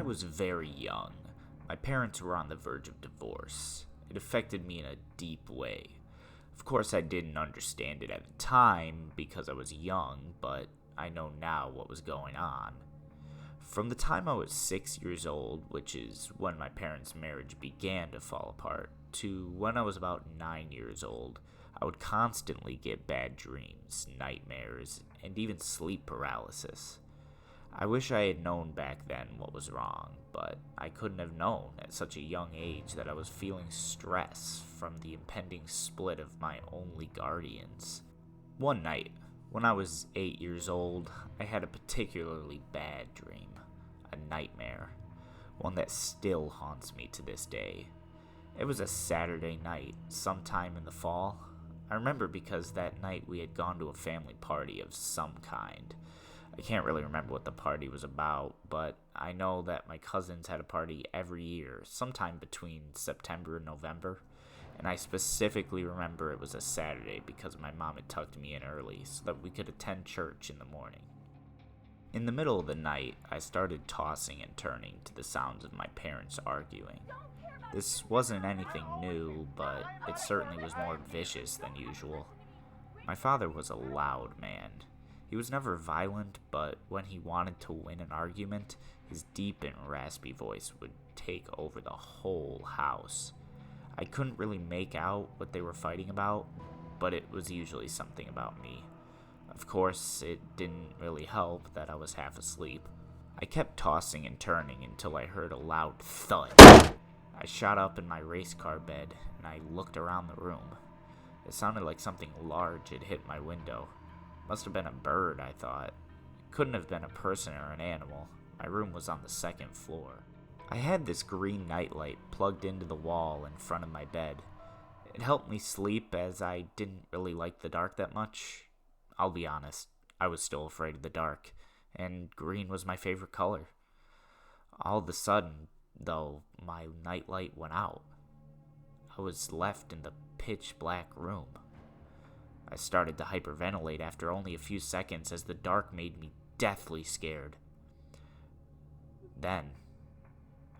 was very young, my parents were on the verge of divorce. It affected me in a deep way. Of course, I didn't understand it at the time because I was young, but I know now what was going on. From the time I was 6 years old, which is when my parents' marriage began to fall apart, to when I was about 9 years old, I would constantly get bad dreams, nightmares, and even sleep paralysis. I wish I had known back then what was wrong, but I couldn't have known at such a young age that I was feeling stress from the impending split of my only guardians. One night, when I was 8 years old, I had a particularly bad dream, a nightmare, one that still haunts me to this day. It was a Saturday night, sometime in the fall. I remember because that night we had gone to a family party of some kind. I can't really remember what the party was about, but I know that my cousins had a party every year, sometime between September and November, and I specifically remember it was a Saturday because my mom had tucked me in early so that we could attend church in the morning. In the middle of the night, I started tossing and turning to the sounds of my parents arguing. This wasn't anything new, but it certainly was more vicious than usual. My father was a loud man. He was never violent, but when he wanted to win an argument, his deep and raspy voice would take over the whole house. I couldn't really make out what they were fighting about, but it was usually something about me. Of course, it didn't really help that I was half asleep. I kept tossing and turning until I heard a loud thud. I shot up in my race car bed, and I looked around the room. It sounded like something large had hit my window. Must have been a bird, I thought. It couldn't have been a person or an animal. My room was on the second floor. I had this green nightlight plugged into the wall in front of my bed. It helped me sleep as I didn't really like the dark that much. I'll be honest, I was still afraid of the dark, and green was my favorite color. All of a sudden, though, my nightlight went out. I was left in the pitch black room. I started to hyperventilate after only a few seconds as the dark made me deathly scared. Then,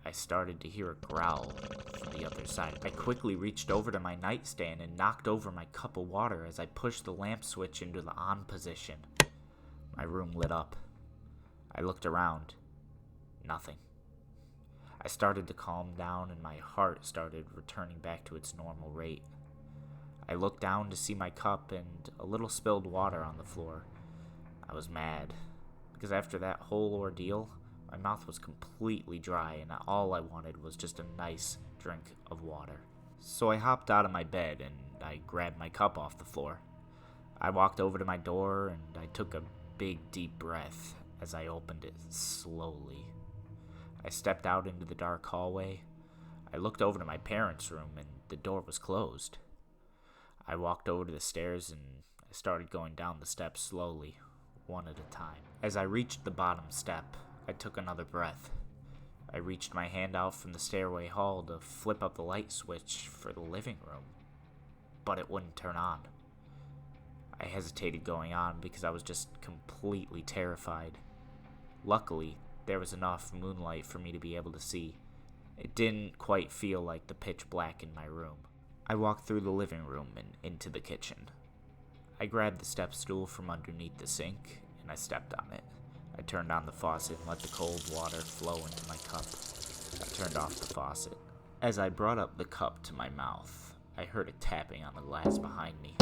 I started to hear a growl from the other side. I quickly reached over to my nightstand and knocked over my cup of water as I pushed the lamp switch into the on position. My room lit up. I looked around. Nothing. I started to calm down and my heart started returning back to its normal rate. I looked down to see my cup and a little spilled water on the floor. I was mad, because after that whole ordeal, my mouth was completely dry and all I wanted was just a nice drink of water. So I hopped out of my bed and I grabbed my cup off the floor. I walked over to my door and I took a big deep breath as I opened it slowly. I stepped out into the dark hallway. I looked over to my parents' room and the door was closed. I walked over to the stairs and I started going down the steps slowly, one at a time. As I reached the bottom step, I took another breath. I reached my hand out from the stairway hall to flip up the light switch for the living room, but it wouldn't turn on. I hesitated going on because I was just completely terrified. Luckily, there was enough moonlight for me to be able to see. It didn't quite feel like the pitch black in my room. I walked through the living room and into the kitchen. I grabbed the step stool from underneath the sink, and I stepped on it. I turned on the faucet and let the cold water flow into my cup. I turned off the faucet. As I brought up the cup to my mouth, I heard a tapping on the glass behind me.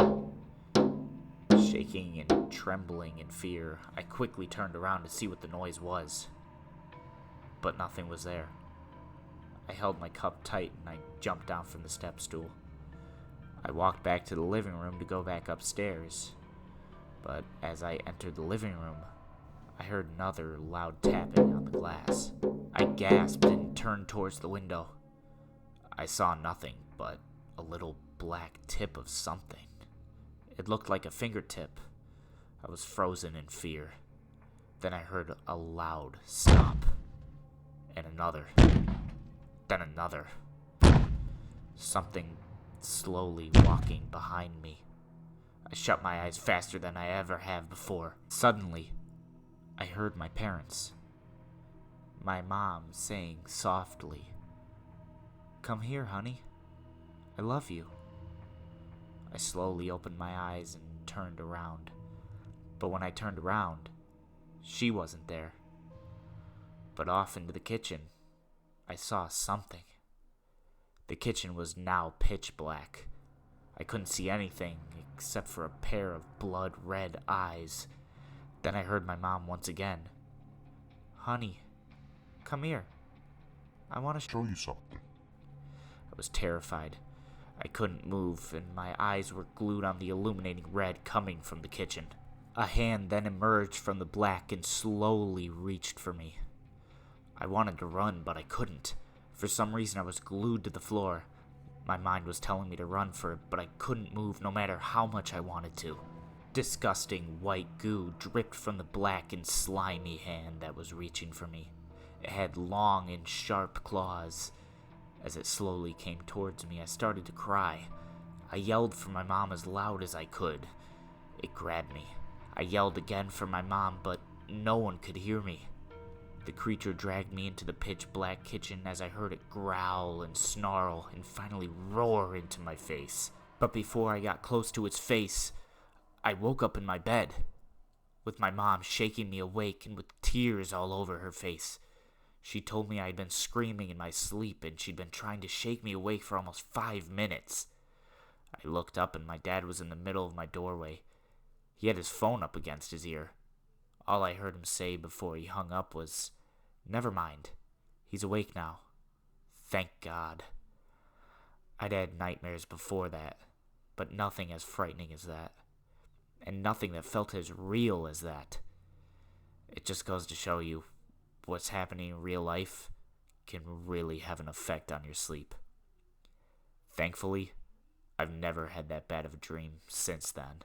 Shaking and trembling in fear, I quickly turned around to see what the noise was. But nothing was there. I held my cup tight and I jumped down from the step stool. I walked back to the living room to go back upstairs, but as I entered the living room, I heard another loud tapping on the glass. I gasped and turned towards the window. I saw nothing but a little black tip of something. It looked like a fingertip. I was frozen in fear. Then I heard a loud stomp, and another, then another. Something slowly walking behind me. I shut my eyes faster than I ever have before. Suddenly, I heard my parents. my mom saying softly, "Come here, honey. I love you." I slowly opened my eyes and turned around. But when I turned around, she wasn't there. But off into the kitchen, I saw something. The kitchen was now pitch black. I couldn't see anything except for a pair of blood-red eyes. Then I heard my mom once again. "Honey, come here. I want to show you something." I was terrified. I couldn't move, and my eyes were glued on the illuminating red coming from the kitchen. A hand then emerged from the black and slowly reached for me. I wanted to run, but I couldn't. For some reason, I was glued to the floor. My mind was telling me to run for it, but I couldn't move no matter how much I wanted to. Disgusting white goo dripped from the black and slimy hand that was reaching for me. It had long and sharp claws. As it slowly came towards me, I started to cry. I yelled for my mom as loud as I could. It grabbed me. I yelled again for my mom, but no one could hear me. The creature dragged me into the pitch-black kitchen as I heard it growl and snarl and finally roar into my face. But before I got close to its face, I woke up in my bed, with my mom shaking me awake and with tears all over her face. She told me I had been screaming in my sleep and she'd been trying to shake me awake for almost 5 minutes. I looked up and my dad was in the middle of my doorway. He had his phone up against his ear. All I heard him say before he hung up was, "Never mind. He's awake now. Thank God." I'd had nightmares before that, but nothing as frightening as that. And nothing that felt as real as that. It just goes to show you, what's happening in real life can really have an effect on your sleep. Thankfully, I've never had that bad of a dream since then.